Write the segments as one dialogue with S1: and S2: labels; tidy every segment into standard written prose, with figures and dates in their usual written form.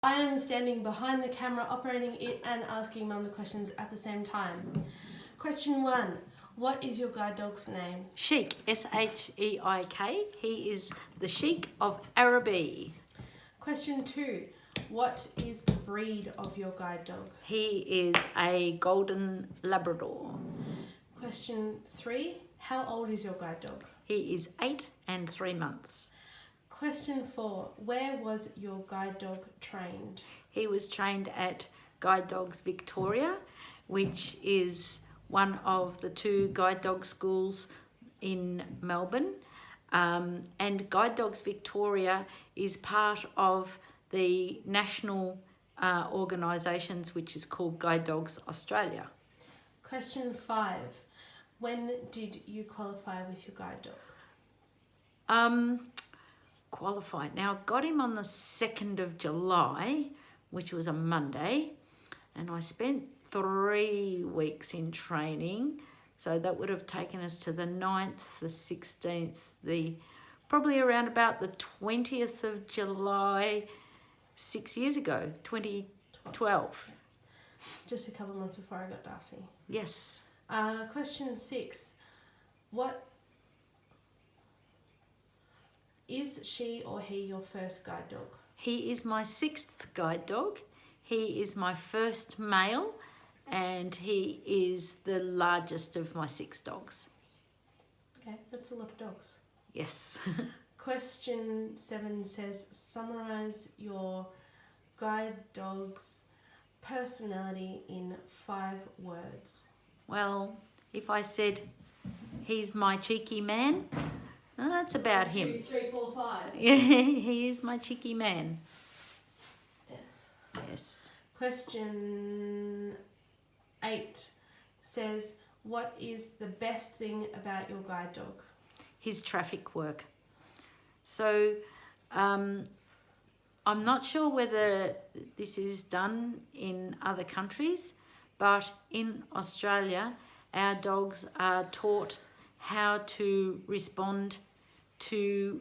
S1: I am standing behind the camera, operating it and asking Mum the questions at the same time. Question 1. What is your guide dog's name?
S2: Sheik, S-H-E-I-K. He is the Sheik of Araby.
S1: Question 2. What is the breed of your guide dog?
S2: He is a golden Labrador.
S1: Question 3. How old is your guide dog?
S2: He is 8 and 3 months.
S1: Question 4. Where was your guide dog trained?
S2: He was trained at Guide Dogs Victoria, which is one of the 2 guide dog schools in Melbourne. And Guide Dogs Victoria is part of the national organisations, which is called Guide Dogs Australia.
S1: Question 5. When did you qualify with your guide dog?
S2: Qualified. Now, I got him on the 2nd of July, which was a Monday, and I spent 3 weeks in training. So that would have taken us to the 9th, the 16th, probably around about the 20th of July, 6 years ago, 2012.
S1: Just a couple of months before I got Darcy.
S2: Yes.
S1: Question 6. What is she or he your first guide dog?
S2: He is my 6th guide dog. He is my first male, and he is the largest of my 6 dogs.
S1: Okay, that's a lot of dogs.
S2: Yes.
S1: Question 7 says, summarise your guide dog's personality in 5 words.
S2: Well, if I said he's my cheeky man, that's about him.
S1: 2, 3, 4, 5.
S2: Yeah, he is my cheeky man.
S1: Yes.
S2: Yes.
S1: Question 8 says, what is the best thing about your guide dog?
S2: His traffic work. So I'm not sure whether this is done in other countries, but in Australia, our dogs are taught how to respond to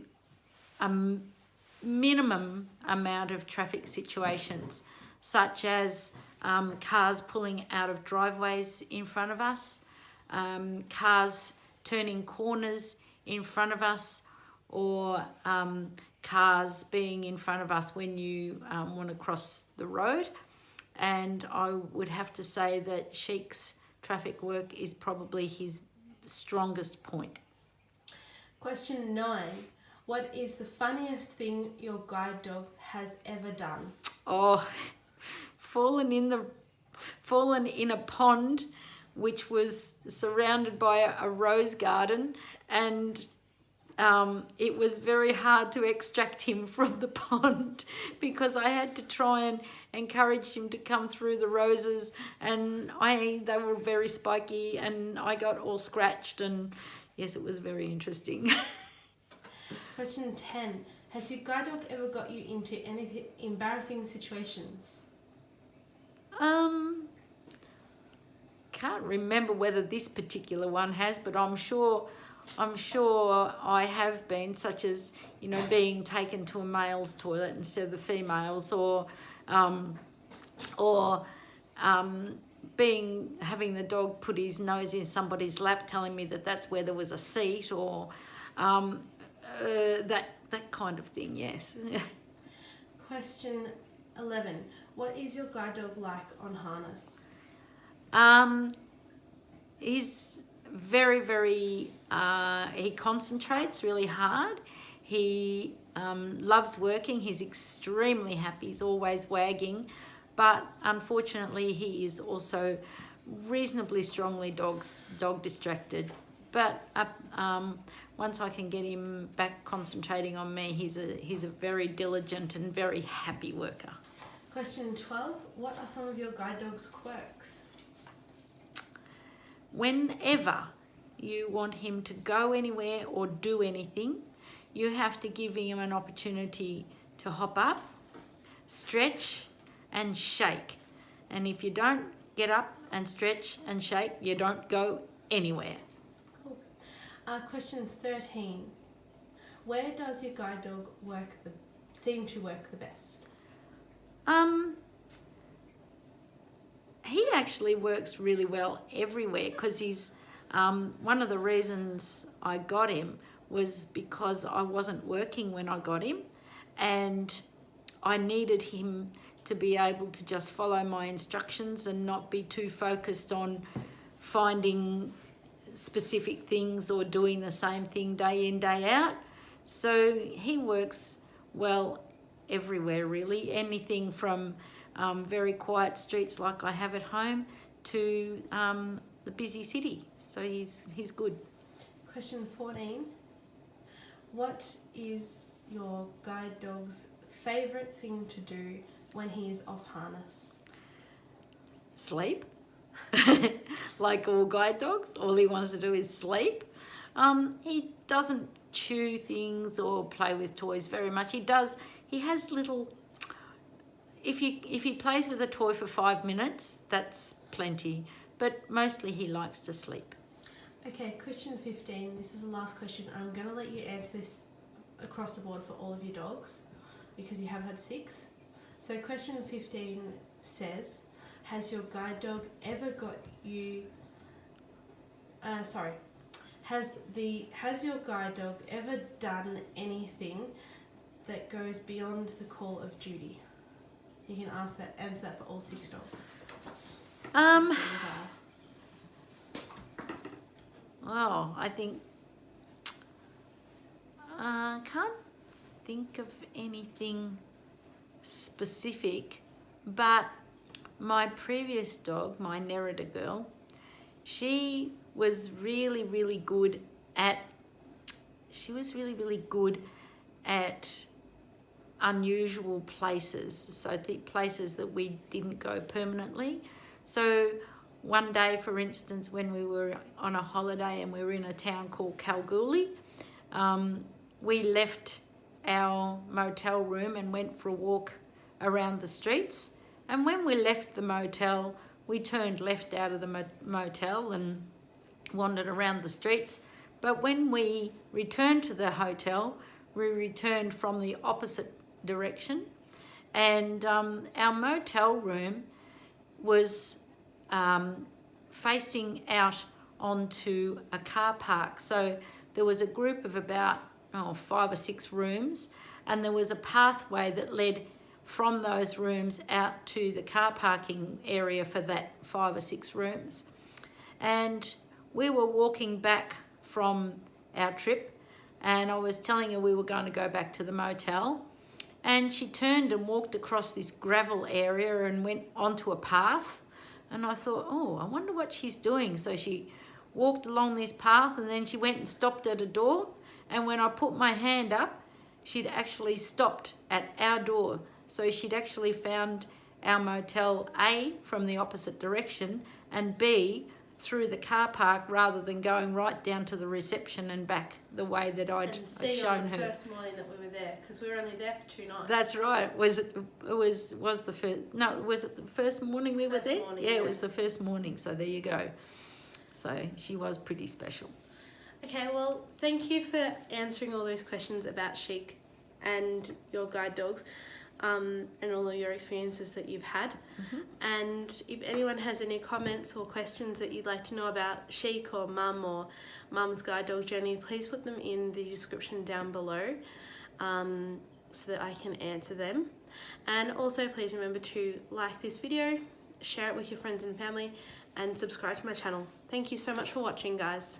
S2: a minimum amount of traffic situations, such as cars pulling out of driveways in front of us, cars turning corners in front of us, or cars being in front of us when you want to cross the road. And I would have to say that Sheik's traffic work is probably his strongest point.
S1: Question 9. What is the funniest thing your guide dog has ever done?
S2: Oh, fallen in a pond which was surrounded by a rose garden, and it was very hard to extract him from the pond because I had to try and encourage him to come through the roses, and they were very spiky and I got all scratched, and yes, it was very interesting.
S1: Question 10. Has your guide dog ever got you into any embarrassing situations?
S2: Can't remember whether this particular one has, but I'm sure I have been, such as, you know, being taken to a male's toilet instead of the females, or having the dog put his nose in somebody's lap, telling me that that's where there was a seat, or that kind of thing. Yes.
S1: Question 11. What is your guide dog like on harness?
S2: He's very, very, he concentrates really hard. He loves working. He's extremely happy. He's always wagging. But unfortunately, he is also reasonably strongly dog distracted. But once I can get him back concentrating on me, he's a very diligent and very happy worker.
S1: Question 12. What are some of your guide dog's quirks?
S2: Whenever you want him to go anywhere or do anything, you have to give him an opportunity to hop up, stretch, and shake. And if you don't get up and stretch and shake, you don't go anywhere.
S1: Cool. Question 13. Where does your guide dog seem to work the best?
S2: actually works really well everywhere because he's one of the reasons I got him was because I wasn't working when I got him, and I needed him to be able to just follow my instructions and not be too focused on finding specific things or doing the same thing day in, day out. So he works well everywhere, really. Anything from very quiet streets like I have at home to the busy city. So he's good.
S1: Question 14. What is your guide dog's favourite thing to do when he is off harness?
S2: Sleep. Like all guide dogs, all he wants to do is sleep. He doesn't chew things or play with toys very much. He has little, if he plays with a toy for 5 minutes, that's plenty, but mostly he likes to sleep.
S1: Okay, question 15. This is the last question. I'm going to let you answer this across the board for all of your dogs because you have had 6. So question 15 says, has your guide dog ever got you... Has your guide dog ever done anything that goes beyond the call of duty? You can answer that for all 6 dogs.
S2: Well, I think can't think of anything specific, but my previous dog, my Nerida girl, she was really, really good at unusual places, so the places that we didn't go permanently. So one day, for instance, when we were on a holiday and we were in a town called Kalgoorlie, we left our motel room and went for a walk around the streets. And when we left the motel, we turned left out of the motel and wandered around the streets. But when we returned to the hotel, we returned from the opposite direction. And our motel room was facing out onto a car park. So there was a group of about 5 or 6 rooms, and there was a pathway that led from those rooms out to the car parking area for that 5 or 6 rooms. And we were walking back from our trip, and I was telling her we were going to go back to the motel, and she turned and walked across this gravel area and went onto a path. And I thought, I wonder what she's doing. So she walked along this path, and then she went and stopped at a door. And when I put my hand up, she'd actually stopped at our door. So she'd actually found our motel, A, from the opposite direction, and B, through the car park, rather than going right down to the reception and back the way that I'd shown her.
S1: The first morning that we were there, because we were only there for 2 nights.
S2: That's right. Was it the first morning we were there?
S1: Morning,
S2: yeah, it was the first morning. So there you go. So she was pretty special.
S1: Okay, well, thank you for answering all those questions about Sheik and your guide dogs, and all of your experiences that you've had.
S2: Mm-hmm.
S1: And if anyone has any comments or questions that you'd like to know about Sheik or Mum's guide dog journey, please put them in the description down below, so that I can answer them. And also please remember to like this video, share it with your friends and family, and subscribe to my channel. Thank you so much for watching, guys.